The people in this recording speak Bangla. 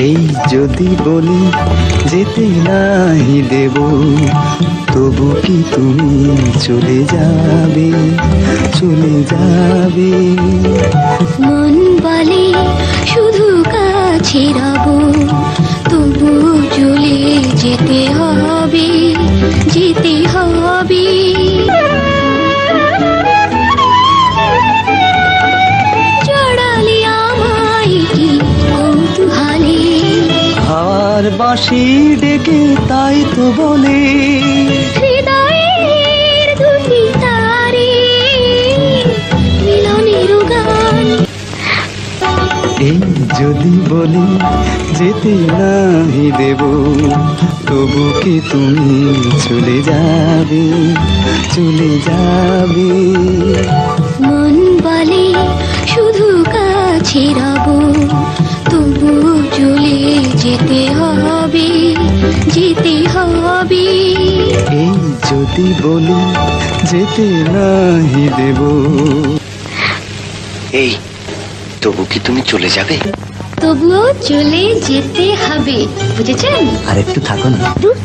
এই যদি বলি যেতে নাই দেব, তবু কি তুমি চলে যাবে, চলে যাবে? মন বলে শুধু কাছে রব, তবু চলে যেতে হবে, যেতে হবে। চড়ালে আমায় কি কৌতূহলে, হাওয়ার বাঁশি ডেকে তাই তো বলে, হৃদয়ের দুটি তারে মিলনের গান। এই যদি বলি যেতে নাই দেব, তবু কি তুমি চলে যাবে, চলে যাবে? মন বলে শুধু কাছে রব, তবু চলে যেতে হবে, যেতে হবে। এই যদি বলি যেতে নাই দেব। এই তবু কি তুমি চলে যাবে? তবুও চলে যেতে হবে, বুঝেছেন? আর একটু থাকো না। দূর